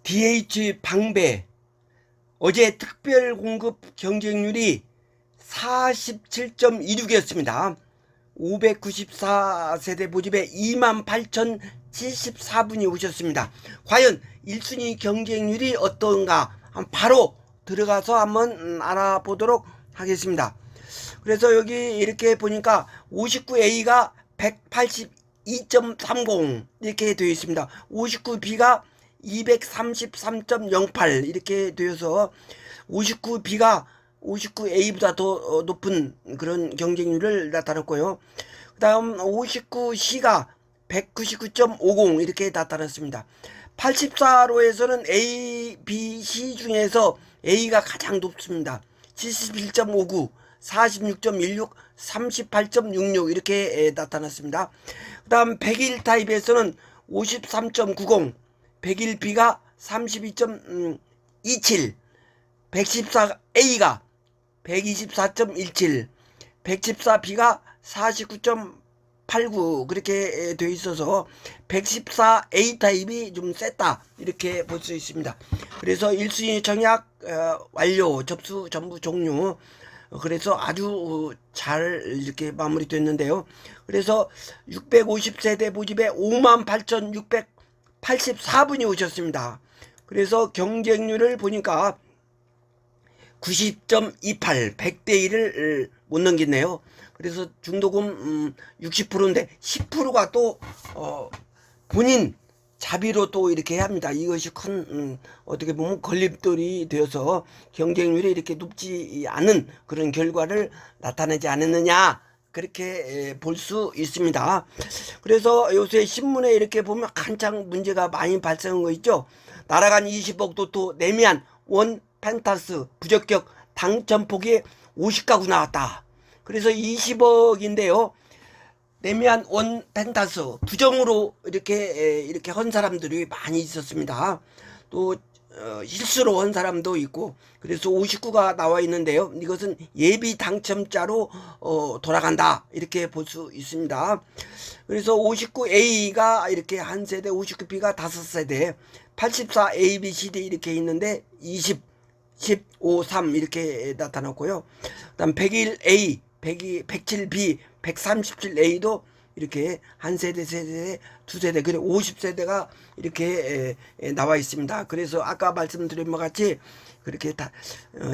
DH 방배 어제 특별 공급 경쟁률이 47.26이었습니다. 594세대 모집에 28,074분이 오셨습니다. 과연 1순위 경쟁률이 어떤가 바로 들어가서 한번 알아보도록 하겠습니다. 그래서 여기 이렇게 보니까 59A가 182.30 이렇게 되어 있습니다. 59B가 233.08 이렇게 되어서 59B가 59A보다 더 높은 그런 경쟁률을 나타냈고요. 그 다음 59C가 199.50 이렇게 나타났습니다. 84로에서는 A, B, C 중에서 A가 가장 높습니다. 71.59, 46.16, 38.66 이렇게 나타났습니다. 그 다음 101 타입에서는 53.90, 101B가 32.27, 114A가 124.17, 114B가 49.89 그렇게 되어 있어서 114A 타입이 좀 셌다 이렇게 볼 수 있습니다. 그래서 1순위 청약 완료, 접수 전부 종료. 그래서 아주 잘 이렇게 마무리됐는데요. 그래서 650세대 모집에 58,684분이 오셨습니다. 그래서 경쟁률을 보니까 90.28, 100대 1을 못 넘겼네요. 그래서 중도금 60%인데 10%가 또 본인 자비로 또 이렇게 합니다. 이것이 큰 어떻게 보면 걸림돌이 되어서 경쟁률이 이렇게 높지 않은 그런 결과를 나타내지 않았느냐 그렇게 볼 수 있습니다. 그래서 요새 신문에 이렇게 보면 한창 문제가 많이 발생한 거 있죠. 날아간 20억 도토 내미안 원 펜타스 부적격 당첨폭이 50가구 나왔다. 그래서 20억인데요. 내미안 원 펜타스 부정으로 이렇게 한 사람들이 많이 있었습니다. 또 실수로 한 사람도 있고 그래서 59가 나와 있는데요. 이것은 예비 당첨자로 돌아간다 이렇게 볼 수 있습니다. 그래서 59A가 이렇게 한 세대, 59B가 5세대, 84 A, B, C, D 이렇게 있는데 20, 15, 3 이렇게 나타났고요. 그다음 101A, 107B, 137A도 이렇게 한 세대, 세대, 두 세대, 그리고 50세대가 이렇게 나와 있습니다. 그래서 아까 말씀드린 것 같이 그렇게 다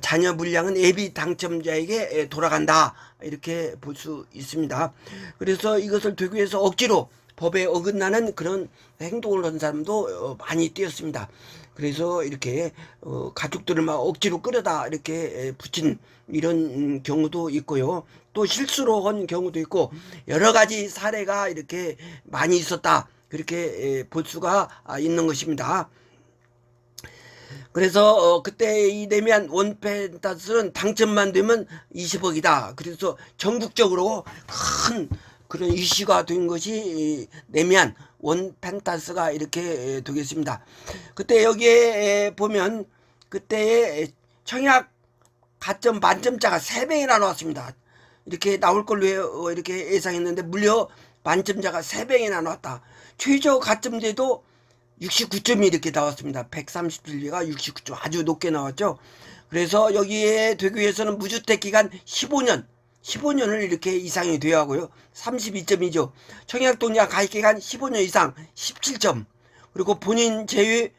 자녀 분량은 예비 당첨자에게 돌아간다 이렇게 볼 수 있습니다. 그래서 이것을 되기 위해서 억지로 법에 어긋나는 그런 행동을 한 사람도 많이 뛰었습니다. 그래서 이렇게 가족들을 막 억지로 끌어다 이렇게 붙인 이런 경우도 있고요. 또 실수로 한 경우도 있고 여러 가지 사례가 이렇게 많이 있었다. 그렇게 볼 수가 있는 것입니다. 그래서 그때 이 내미안 원펜타스는 당첨만 되면 20억이다. 그래서 전국적으로 큰 그런 이슈가 된 것이 내미안 원펜타스가 이렇게 되겠습니다. 그때 여기에 보면 그때 청약 가점 만점자가 3배이나 나왔습니다. 이렇게 나올 걸로 이렇게 예상했는데 무려 만점자가 3배이나 나왔다. 최저 가점제도 69점이 이렇게 나왔습니다. 137개가 69점 아주 높게 나왔죠. 그래서 여기에 되기 위해서는 무주택 기간 15년을 이렇게 이상이 돼야 하고요. 32점이죠. 청약동자 가입 기간 15년 이상 17점. 그리고 본인 제외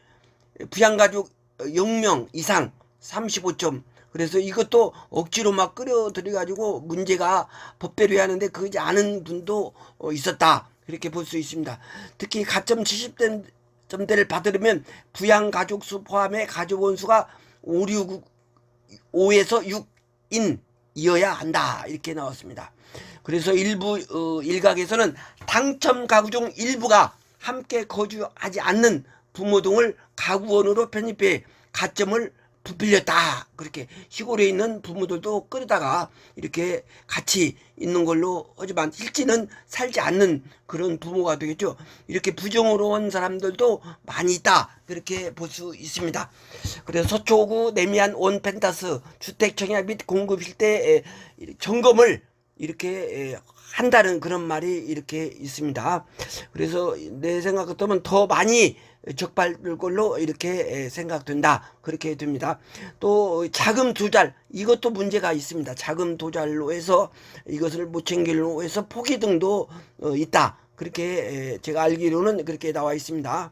부양가족 0명 이상 35점. 그래서 이것도 억지로 막 끌어들여가지고 문제가 법대로 해야 하는데 그러지 않은 분도 있었다. 그렇게 볼 수 있습니다. 특히 가점 70점대를 받으려면 부양가족 수 포함해 가족원 수가 5에서 6인 이어야 한다 이렇게 나왔습니다. 그래서 일부 일각에서는 당첨 가구 중 일부가 함께 거주하지 않는 부모 등을 가구원으로 편입해 가점을 부풀렸다. 그렇게 시골에 있는 부모들도 끌어다가 이렇게 같이 있는 걸로 하지만 실제는 살지 않는 그런 부모가 되겠죠. 이렇게 부정으로 온 사람들도 많이 있다. 그렇게 볼 수 있습니다. 그래서 서초구 내미안 원펜타스 주택 청약 및 공급 일대 점검을 이렇게 한다는 그런 말이 이렇게 있습니다. 그래서 내 생각 같으면 더 많이 적발될 걸로 이렇게 생각된다. 그렇게 됩니다. 또 자금 조달, 이것도 문제가 있습니다. 자금 조달로 해서 이것을 못 챙길로 해서 포기 등도 있다. 그렇게 제가 알기로는 그렇게 나와 있습니다.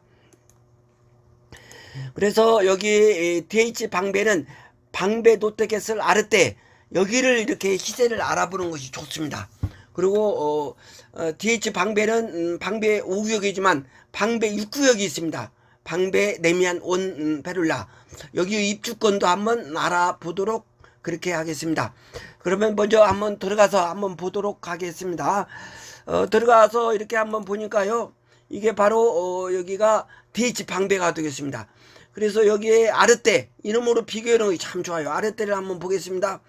그래서 여기 DH 방배는 방배 노태겟을 아르떼, 여기를 이렇게 시세를 알아보는 것이 좋습니다. 그리고 DH 방배는 방배 5구역이지만 방배 6구역이 있습니다. 방배 내미안 온 페룰라, 여기 입주권도 한번 알아보도록 그렇게 하겠습니다. 그러면 먼저 한번 들어가서 한번 보도록 하겠습니다. 들어가서 이렇게 한번 보니까요, 이게 바로 여기가 DH 방배가 되겠습니다. 그래서 여기에 아르떼, 이름으로 비교하는 게 참 좋아요. 아르떼를 한번 보겠습니다.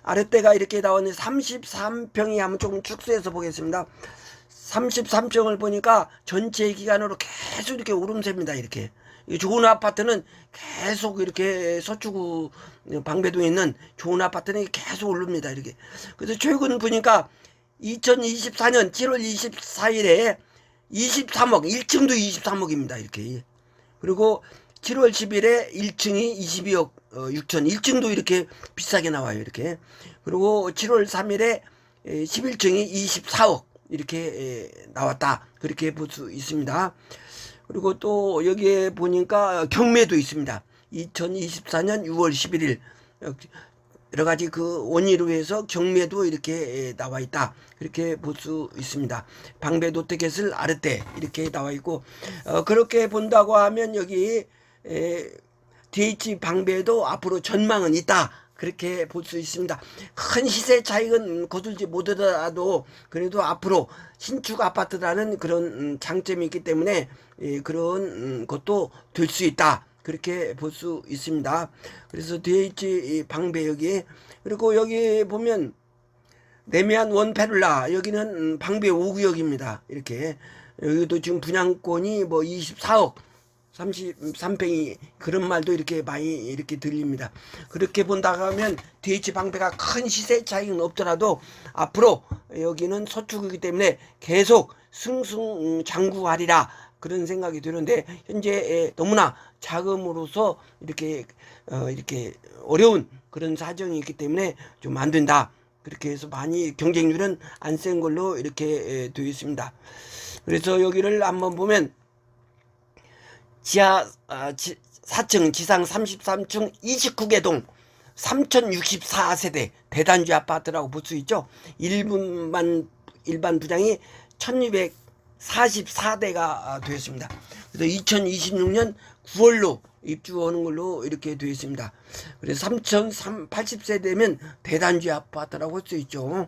아르떼가 이렇게 나오는데 33평이 한번 조금 축소해서 보겠습니다. 33평을 보니까 전체 기간으로 계속 이렇게 오름세입니다. 이렇게 좋은 아파트는 계속 이렇게 서초구 방배동에 있는 좋은 아파트는 계속 오릅니다. 이렇게. 그래서 최근 보니까 2024년 7월 24일에 23억, 1층도 23억입니다. 이렇게. 그리고 7월 10일에 1층이 22억 6천, 1층도 이렇게 비싸게 나와요. 이렇게. 그리고 7월 3일에 11층이 24억 이렇게 나왔다. 그렇게 볼 수 있습니다. 그리고 또 여기에 보니까 경매도 있습니다. 2024년 6월 11일 여러 가지 그 원인으로 해서 경매도 이렇게 나와 있다. 그렇게 볼 수 있습니다. 방배 노태겟을 아르떼 이렇게 나와 있고, 그렇게 본다고 하면 여기 DH 방배도 앞으로 전망은 있다. 그렇게 볼 수 있습니다. 큰 시세 차익은 거둘지 못하더라도 그래도 앞으로 신축 아파트라는 그런 장점이 있기 때문에 그런 것도 될 수 있다. 그렇게 볼 수 있습니다. 그래서 DH 방배 여기, 그리고 여기 보면 내미안 원 페룰라, 여기는 방배 5구역입니다. 이렇게 여기도 지금 분양권이 뭐 24억 33평이, 그런 말도 이렇게 많이 이렇게 들립니다. 그렇게 본다고 하면 DH 방배가 큰 시세 차이는 없더라도 앞으로 여기는 서축이기 때문에 계속 승승장구하리라, 그런 생각이 드는데, 현재 너무나 자금으로서 이렇게 어려운 그런 사정이 있기 때문에 좀 안 된다. 그렇게 해서 많이 경쟁률은 안 센 걸로 이렇게 되어 있습니다. 그래서 여기를 한번 보면 지하 4층 지상 33층 29개 동 3064세대 대단지 아파트라고 볼 수 있죠. 일반 부장이 1244대가 되었습니다. 그래서 2026년 9월로 입주하는 걸로 이렇게 되어 있습니다. 그래서 3080세대면 대단지 아파트라고 할 수 있죠.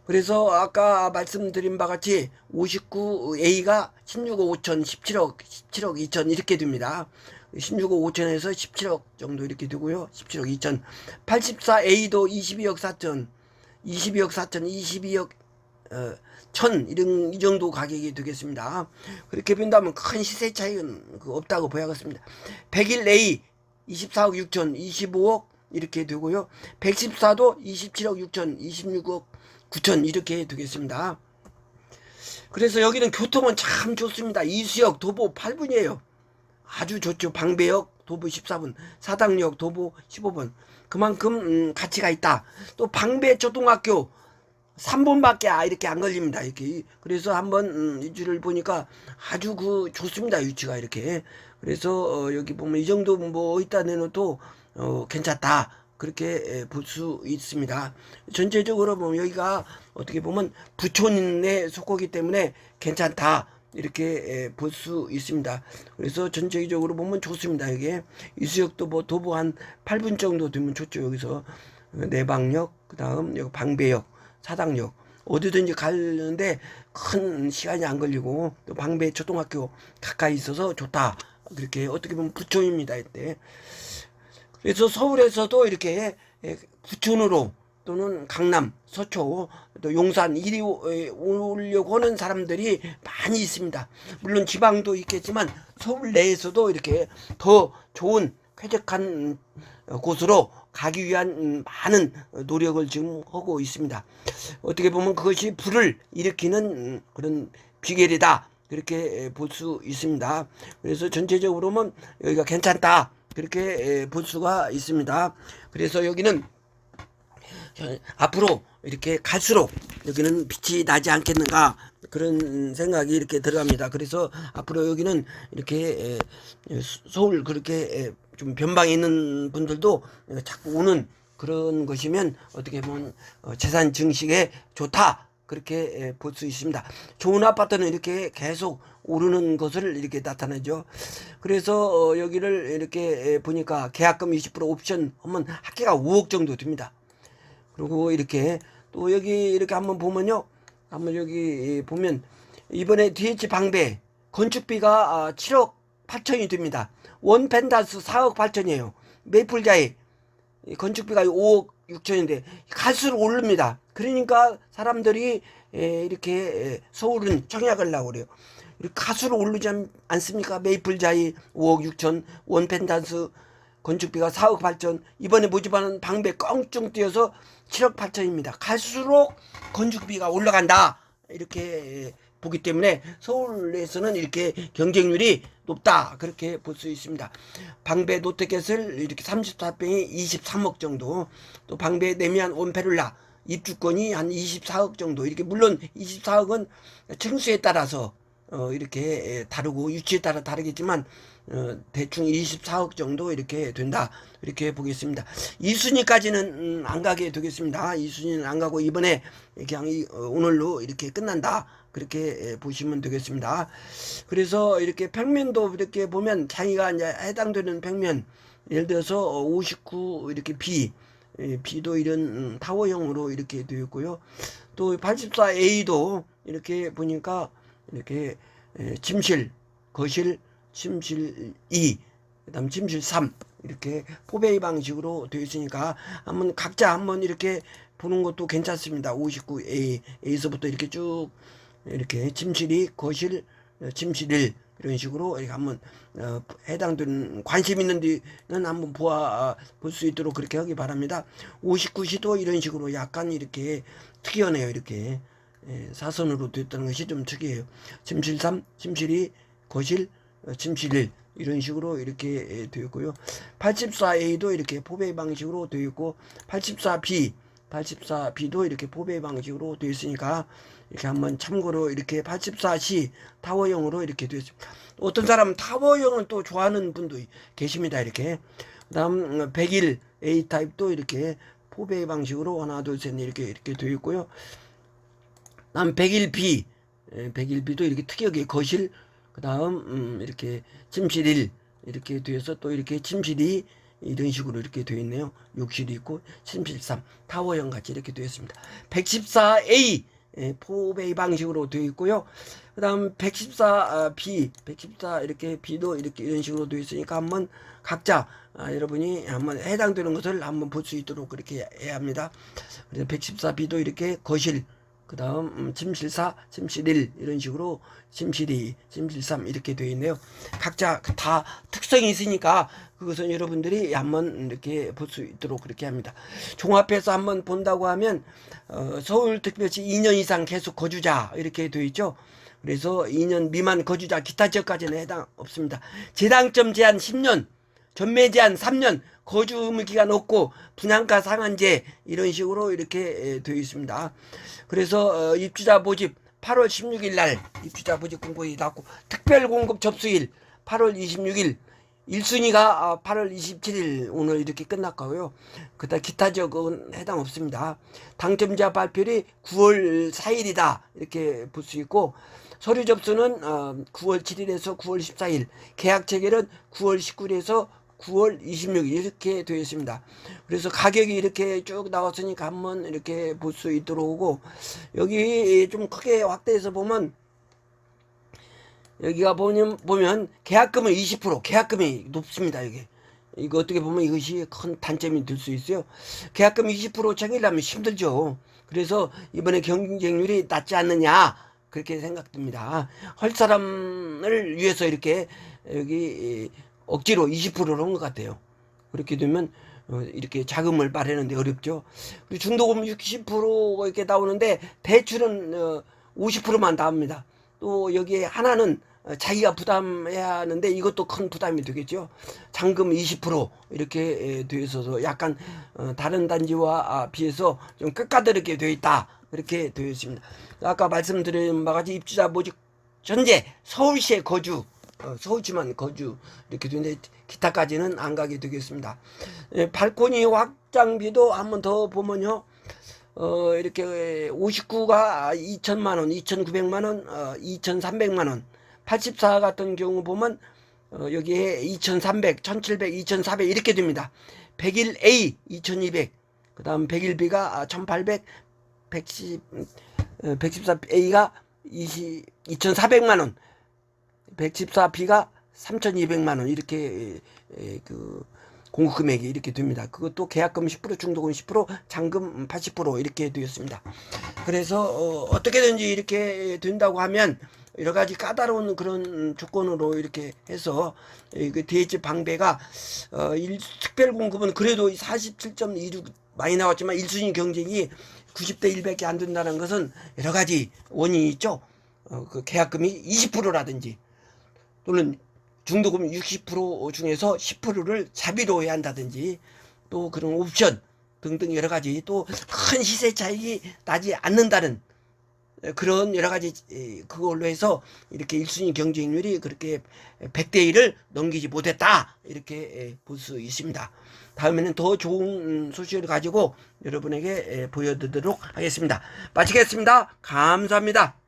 그래서 아까 말씀드린 바 같이 59A가 16억 5천, 17억 2천 이렇게 됩니다. 16억 5천에서 17억 정도 이렇게 되고요. 17억 2천. 84A도 22억 4천, 22억 4천, 22억 천, 이 정도 가격이 되겠습니다. 그렇게 본다면 큰 시세 차이는 없다고 보야겠습니다. 101A 24억 6천, 25억 이렇게 되고요. 114도 27억 6천, 26억 9천 이렇게 되겠습니다. 그래서 여기는 교통은 참 좋습니다. 이수역 도보 8분이에요. 아주 좋죠. 방배역 도보 14분, 사당역 도보 15분. 그만큼 가치가 있다. 또 방배 초등학교 3분밖에 이렇게 안 걸립니다. 이렇게. 그래서 한번 위치를 보니까 아주 좋습니다. 위치가 이렇게. 그래서 여기 보면 이 정도 뭐 있다 내놓도 괜찮다. 그렇게 볼 수 있습니다. 전체적으로 보면 여기가 어떻게 보면 부촌에 속하기 때문에 괜찮다. 이렇게 볼 수 있습니다. 그래서 전체적으로 보면 좋습니다. 이게 이수역도 뭐 도보 한 8분 정도 되면 좋죠. 여기서 내방역, 그 다음 여기 방배역, 사당역 어디든지 가는데 큰 시간이 안 걸리고, 또 방배 초등학교 가까이 있어서 좋다. 그렇게 어떻게 보면 부촌입니다. 이때. 그래서 서울에서도 이렇게 부촌으로 또는 강남, 서초, 또 용산 이리 오려고 하는 사람들이 많이 있습니다. 물론 지방도 있겠지만 서울 내에서도 이렇게 더 좋은 쾌적한 곳으로 가기 위한 많은 노력을 지금 하고 있습니다. 어떻게 보면 그것이 불을 일으키는 그런 비결이다. 그렇게 볼 수 있습니다. 그래서 전체적으로는 여기가 괜찮다 그렇게 볼 수가 있습니다. 그래서 여기는 앞으로 이렇게 갈수록 여기는 빛이 나지 않겠는가 그런 생각이 이렇게 들어갑니다. 그래서 앞으로 여기는 이렇게 서울 그렇게 좀 변방에 있는 분들도 자꾸 오는 그런 것이면 어떻게 보면 재산 증식에 좋다 그렇게 볼 수 있습니다. 좋은 아파트는 이렇게 계속 오르는 것을 이렇게 나타내죠. 그래서 여기를 이렇게 보니까 계약금 20% 옵션 하면 합계가 5억 정도 됩니다. 그리고 이렇게 또 여기 이렇게 한번 보면요. 한번 여기 보면 이번에 DH 방배 건축비가 7억 8천이 됩니다. 원 펜다스 4억 8천이에요. 메이플자이 건축비가 5억 6천인데 갈수록 오릅니다. 그러니까 사람들이 이렇게 서울은 청약하려고 그래요. 갈수록 오르지 않습니까? 메이플자이 5억 6천, 원 펜다스 건축비가 4억 8천, 이번에 모집하는 방배 껑충 뛰어서 7억 8천입니다. 갈수록 건축비가 올라간다. 이렇게 보기 때문에 서울에서는 이렇게 경쟁률이 높다. 그렇게 볼 수 있습니다. 방배 노태겟을 이렇게 34평이 23억 정도, 또 방배 내미안 원페룰라 입주권이 한 24억 정도. 이렇게 물론 24억은 층수에 따라서 이렇게 다르고 유치에 따라 다르겠지만 대충 24억 정도 이렇게 된다 이렇게 보겠습니다. 2순위까지는 안 가게 되겠습니다. 2순위는 안 가고 이번에 그냥 오늘로 이렇게 끝난다 그렇게 보시면 되겠습니다. 그래서 이렇게 평면도 이렇게 보면 자기가 이제 해당되는 평면 예를 들어서 59 이렇게 B도 이런 타워형으로 이렇게 되어 있고요. 또 84A도 이렇게 보니까 이렇게 침실, 거실, 침실 2, 그다음 침실 3 이렇게 포베이 방식으로 되어 있으니까 한번 각자 한번 이렇게 보는 것도 괜찮습니다. 59A에서부터 이렇게 쭉 이렇게 침실 2, 거실, 침실 1 이런 식으로 이렇게 한번 해당되는 관심 있는 데는 한번 볼 수 있도록 그렇게 하기 바랍니다. 59시도 이런 식으로 약간 이렇게 특이하네요. 이렇게 사선으로 됐다는 것이 좀 특이해요. 침실 3, 침실 2, 거실, 침실 1 이런 식으로 이렇게 되어 있고요. 84A도 이렇게 포베이 방식으로 되어 있고 84B도 이렇게 포베이 방식으로 되어 있으니까 이렇게 한번 참고로 이렇게 84C 타워형으로 이렇게 되어 있습니다. 어떤 사람은 타워형을 또 좋아하는 분도 계십니다. 이렇게 그다음 101 A 타입도 이렇게 포베이 방식으로 하나 둘 셋 이렇게 되어 있고요. 다음 101B도 이렇게 특이하게 거실, 그 다음 이렇게 침실 1 이렇게 되어서 또 이렇게 침실 2 이런 식으로 이렇게 되어 있네요. 욕실이 있고 침실 3 타워형 같이 이렇게 되어 있습니다. 114A 포베이 방식으로 되어 있고요. 그 다음 114 이렇게 B도 이렇게 이런 식으로 되어 있으니까 한번 각자 여러분이 한번 해당되는 것을 한번 볼 수 있도록 그렇게 해야 합니다. 그래서 114B도 이렇게 거실, 그 다음 침실 4, 침실 1 이런 식으로 침실 2, 침실 3 이렇게 되어 있네요. 각자 다 특성이 있으니까 그것은 여러분들이 한번 이렇게 볼 수 있도록 그렇게 합니다. 종합해서 한번 본다고 하면 서울특별시 2년 이상 계속 거주자 이렇게 되어 있죠. 그래서 2년 미만 거주자 기타 지역까지는 해당 없습니다. 재당점 제한 10년, 전매 제한 3년, 거주 의무 기간 없고 분양가 상한제 이런 식으로 이렇게 되어 있습니다. 그래서 입주자 모집 8월 16일 날 입주자 모집 공고가 났고 특별 공급 접수일 8월 26일 1순위가 8월 27일 오늘 이렇게 끝났고요. 그다음 기타 지역은 해당 없습니다. 당첨자 발표일이 9월 4일이다 이렇게 볼 수 있고 서류 접수는 9월 7일에서 9월 14일, 계약 체결은 9월 19일에서 9월 26일 이렇게 되어 있습니다. 그래서 가격이 이렇게 쭉 나왔으니까 한번 이렇게 볼 수 있도록 오고 여기 좀 크게 확대해서 보면 여기가 보면 계약금은 20% 계약금이 높습니다. 이거 어떻게 보면 이것이 큰 단점이 될 수 있어요. 계약금 20% 챙기려면 힘들죠. 그래서 이번에 경쟁률이 낮지 않느냐 그렇게 생각됩니다. 할 사람을 위해서 이렇게 여기 억지로 20%를 한 것 같아요. 그렇게 되면 이렇게 자금을 마련하는데 어렵죠. 그리고 중도금 60% 이렇게 나오는데 대출은 50%만 나옵니다. 또 여기에 하나는 자기가 부담해야 하는데 이것도 큰 부담이 되겠죠. 잔금 20% 이렇게 되어 있어서 약간 다른 단지와 비해서 좀 끝가다르게 되어 있다. 그렇게 되어 있습니다. 아까 말씀드린 바와 같이 입주자 모집 현재 서울시에 거주, 서울시만 거주 이렇게 되는데 기타까지는 안 가게 되겠습니다. 발코니 확장비도 한번 더 보면요. 이렇게 59가 2천만 원, 2,900만 원, 2,300만 원. 84 같은 경우 보면 여기에 2,300, 1,700, 2,400 이렇게 됩니다. 101A 2,200, 그 다음 101B가 1,800, 114A가 2,400만 원, 114B가 3,200만 원 이렇게 그 공급 금액이 이렇게 됩니다. 그것도 계약금 10%, 중도금 10%, 잔금 80% 이렇게 되었습니다. 그래서 어떻게든지 이렇게 된다고 하면 여러 가지 까다로운 그런 조건으로 이렇게 해서 그 대지 방배가 특별 공급은 그래도 47.26 많이 나왔지만 1순위 경쟁이 90대 1밖에 안 된다는 것은 여러 가지 원인이 있죠. 그 계약금이 20%라든지 또는 중도금 60% 중에서 10%를 자비로 해야 한다든지 또 그런 옵션 등등 여러 가지 또 큰 시세 차익이 나지 않는다는 그런 여러 가지 그걸로 해서 이렇게 1순위 경쟁률이 그렇게 100대 1을 넘기지 못했다 이렇게 볼 수 있습니다. 다음에는 더 좋은 소식을 가지고 여러분에게 보여드리도록 하겠습니다. 마치겠습니다. 감사합니다.